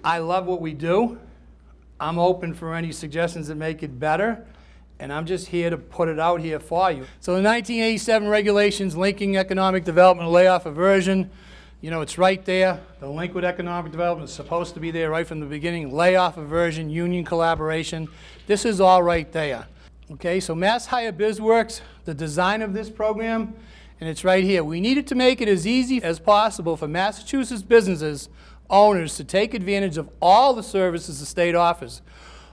I love what we do. I'm open for any suggestions that make it better, and I'm just here to put it out here for you. So the 1987 regulations linking economic development and layoff aversion, you know, it's right there. The link with economic development is supposed to be there right from the beginning. Layoff aversion, union collaboration, this is all right there. Okay, so MassHire BizWorks, the design of this program, and it's right here. We needed to make it as easy as possible for Massachusetts businesses, owners, to take advantage of all the services the state offers.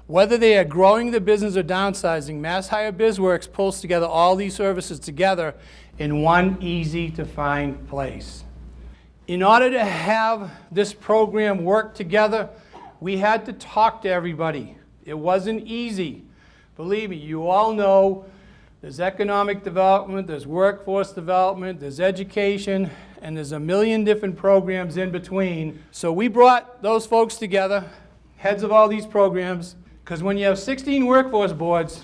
Whether they are growing their business or downsizing, MassHire BizWorks pulls together all these services together in one easy-to-find place. In order to have this program work together, we had to talk to everybody. It wasn't easy. Believe me, you all know there's economic development, there's workforce development, there's education, and there's a million different programs in between. So we brought those folks together, heads of all these programs, because when you have 16 workforce boards,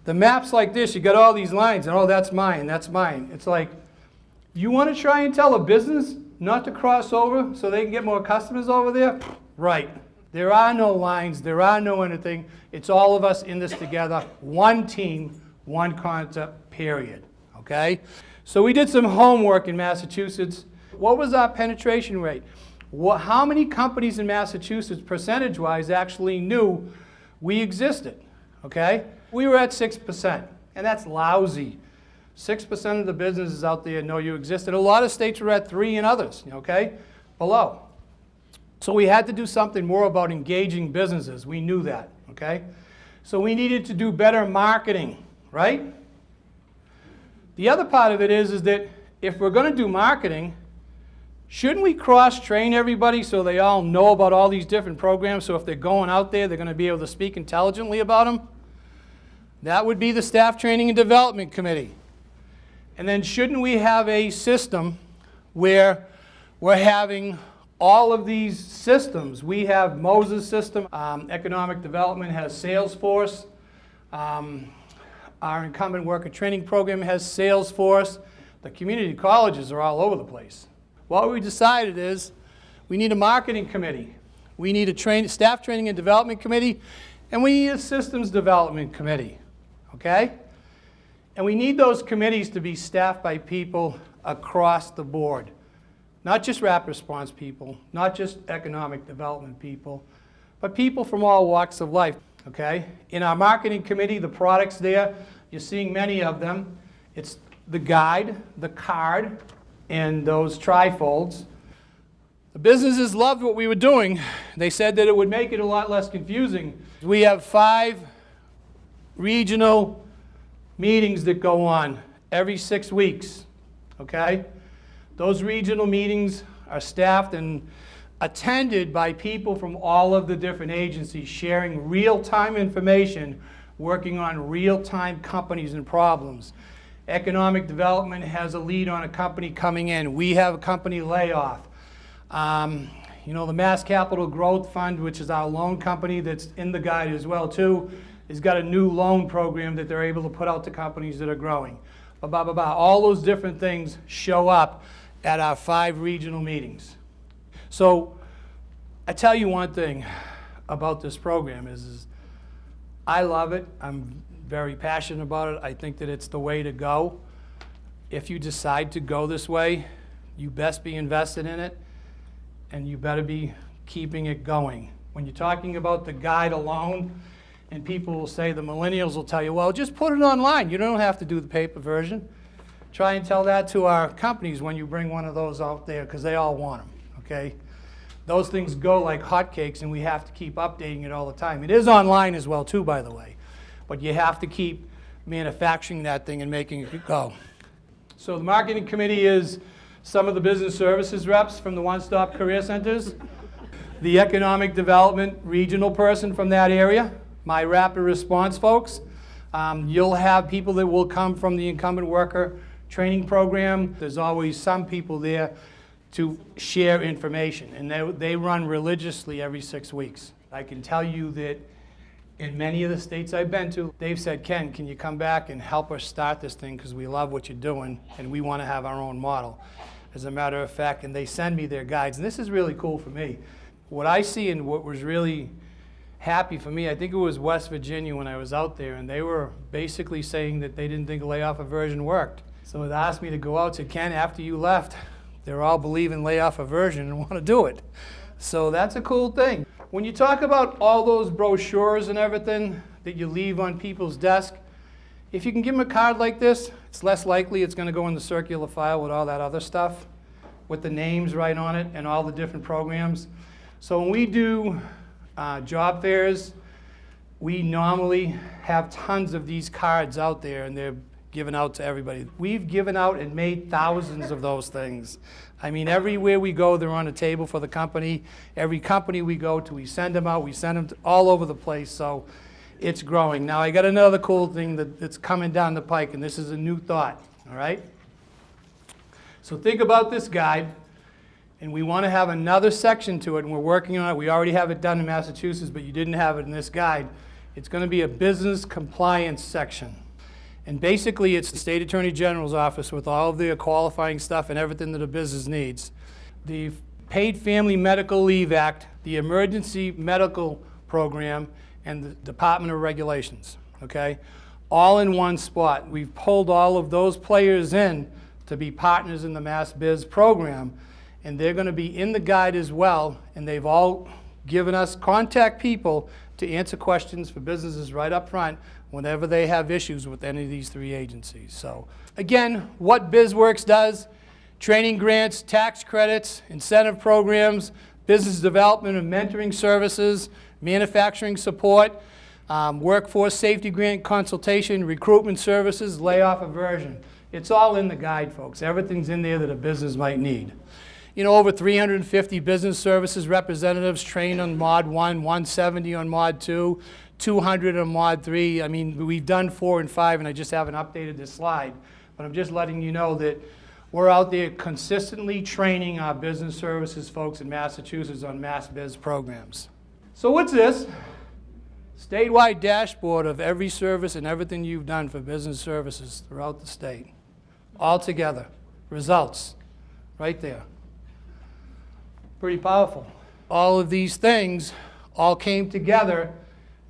the map's like this, you got all these lines, and oh, that's mine, that's mine. It's like, you want to try and tell a business not to cross over so they can get more customers over there? Right. There are no lines, there are no anything. It's all of us in this together, one team, one concept, period. Okay? So we did some homework in Massachusetts. What was our penetration rate? How many companies in Massachusetts, percentage-wise, actually knew we existed? Okay? We were at 6%, and that's lousy. 6% of the businesses out there know you existed. A lot of states were at 3% and others, okay, below. So we had to do something more about engaging businesses. We knew that, okay? So we needed to do better marketing, right? The other part of it is that if we're going to do marketing, shouldn't we cross-train everybody so they all know about all these different programs, so if they're going out there, they're going to be able to speak intelligently about them? That would be the Staff Training and Development Committee. And then shouldn't we have a system where we're having all of these systems? We have Moses system, economic development has Salesforce, our incumbent worker training program has Salesforce, the community colleges are all over the place. What we decided is we need a marketing committee, we need a staff training and development committee, and we need a systems development committee, okay? And we need those committees to be staffed by people across the board. Not just rapid response people, not just economic development people, but people from all walks of life, okay? In our marketing committee, the products there, you're seeing many of them. It's the guide, the card, and those trifolds. The businesses loved what we were doing. They said that it would make it a lot less confusing. We have 5 regional meetings that go on every 6 weeks, okay? Those regional meetings are staffed and attended by people from all of the different agencies sharing real-time information, working on real-time companies and problems. Economic development has a lead on a company coming in. We have a company Layoff. You know, the Mass Capital Growth Fund, which is our loan company that's in the guide as well too, has got a new loan program that they're able to put out to companies that are growing. All those different things show up at our 5 regional meetings. So I tell you one thing about this program is I love it. I'm very passionate about it. I think that it's the way to go. If you decide to go this way, you best be invested in it, and you better be keeping it going. When you're talking about the guide alone, and people will say, the millennials will tell you, well, just put it online. You don't have to do the paper version. Try and tell that to our companies when you bring one of those out there, because they all want them, okay? Those things go like hotcakes, and we have to keep updating it all the time. It is online as well, too, by the way. But you have to keep manufacturing that thing and making it go. So the marketing committee is some of the business services reps from the one-stop career centers, the economic development regional person from that area, my rapid response folks. You'll have people that will come from the incumbent worker training program. There's always some people there to share information, and they run religiously every 6 weeks. I can tell you that in many of the states I've been to, they've said, Ken, can you come back and help us start this thing, because we love what you're doing and we want to have our own model. As a matter of fact, and they send me their guides, and this is really cool for me. what I see and what was really happy for me, I think it was West Virginia when I was out there, and they were basically saying that they didn't think layoff aversion worked. So they asked me to go out to Ken after you left. They're all believing layoff aversion and want to do it. So that's a cool thing. When you talk about all those brochures and everything that you leave on people's desk, if you can give them a card like this, it's less likely it's going to go in the circular file with all that other stuff, with the names right on it and all the different programs. So when we do job fairs, we normally have tons of these cards out there, and they're given out to everybody. We've given out and made thousands of those things. I mean, everywhere we go, they're on a table for the company. Every company we go to, we send them out. We send them all over the place, so it's growing. Now, I got another cool thing that's coming down the pike, and this is a new thought, all right? So think about this guide, and we want to have another section to it, and we're working on it. We already have it done in Massachusetts, but you didn't have it in this guide. It's going to be a business compliance section. And basically, it's the State Attorney General's office with all of their qualifying stuff and everything that a business needs. The Paid Family Medical Leave Act, the Emergency Medical Program, and the Department of Regulations, okay? All in one spot. We've pulled all of those players in to be partners in the Mass Biz program, and they're going to be in the guide as well, and they've all given us contact people to answer questions for businesses right up front whenever they have issues with any of these three agencies. So again, what BizWorks does: training grants, tax credits, incentive programs, business development and mentoring services, manufacturing support, workforce safety grant consultation, recruitment services, layoff aversion. It's all in the guide, folks. Everything's in there that a business might need. You know, over 350 business services representatives trained on Mod 1, 170 on Mod 2, 200 on Mod 3. I mean, we've done 4 and 5, and I just haven't updated this slide. But I'm just letting you know that we're out there consistently training our business services folks in Massachusetts on Mass Biz programs. So what's this? Statewide dashboard of every service and everything you've done for business services throughout the state. All together. Results. Right there. Pretty powerful. All of these things all came together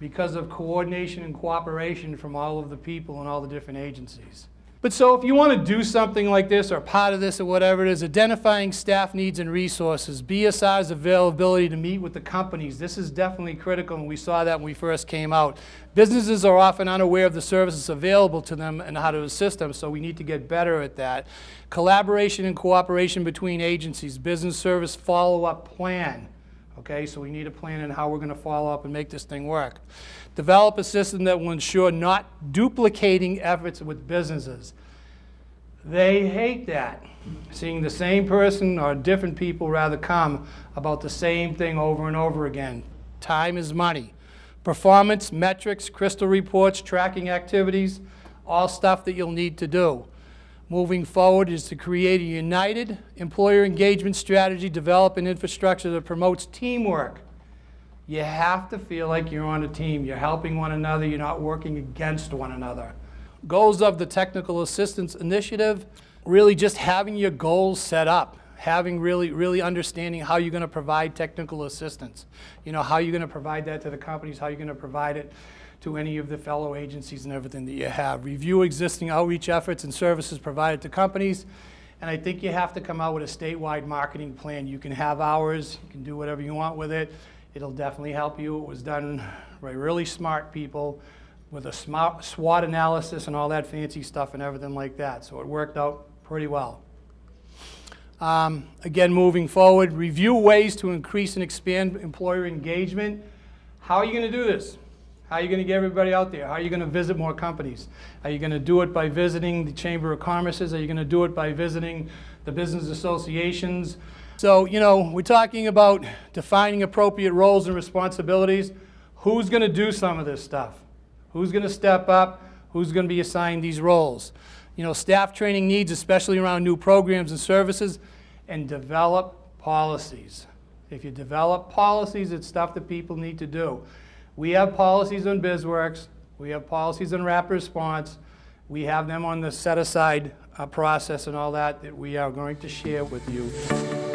because of coordination and cooperation from all of the people and all the different agencies. But so if you want to do something like this or part of this or whatever it is, identifying staff needs and resources, BSR's availability to meet with the companies, this is definitely critical, and we saw that when we first came out. Businesses are often unaware of the services available to them and how to assist them, so we need to get better at that. Collaboration and cooperation between agencies, business service follow-up plan. Okay, so we need a plan on how we're going to follow up and make this thing work. Develop a system that will ensure not duplicating efforts with businesses. They hate that. Seeing the same person or different people rather come about the same thing over and over again. Time is money. Performance, metrics, crystal reports, tracking activities, all stuff that you'll need to do. Moving forward is to create a united employer engagement strategy, develop an infrastructure that promotes teamwork. You have to feel like you're on a team. You're helping one another. You're not working against one another. Goals of the Technical Assistance Initiative, really just having your goals set up, having really understanding how you're going to provide technical assistance. You know, how you're going to provide that to the companies, how you're going to provide it to any of the fellow agencies and everything that you have. Review existing outreach efforts and services provided to companies. And I think you have to come out with a statewide marketing plan. You can have ours, you can do whatever you want with it. It'll definitely help you. It was done by really smart people with a smart SWOT analysis and all that fancy stuff and everything like that. So it worked out pretty well. Again, moving forward, review ways to increase and expand employer engagement. How are you going to do this? How are you going to get everybody out there? How are you going to visit more companies? Are you going to do it by visiting the Chamber of Commerce's? Are you going to do it by visiting the business associations? So, you know, we're talking about defining appropriate roles and responsibilities. Who's going to do some of this stuff? Who's going to step up? Who's going to be assigned these roles? You know, staff training needs, especially around new programs and services, and develop policies. If you develop policies, it's stuff that people need to do. We have policies on BizWorks. We have policies on rapid response. We have them on the set-aside process and all that we are going to share with you.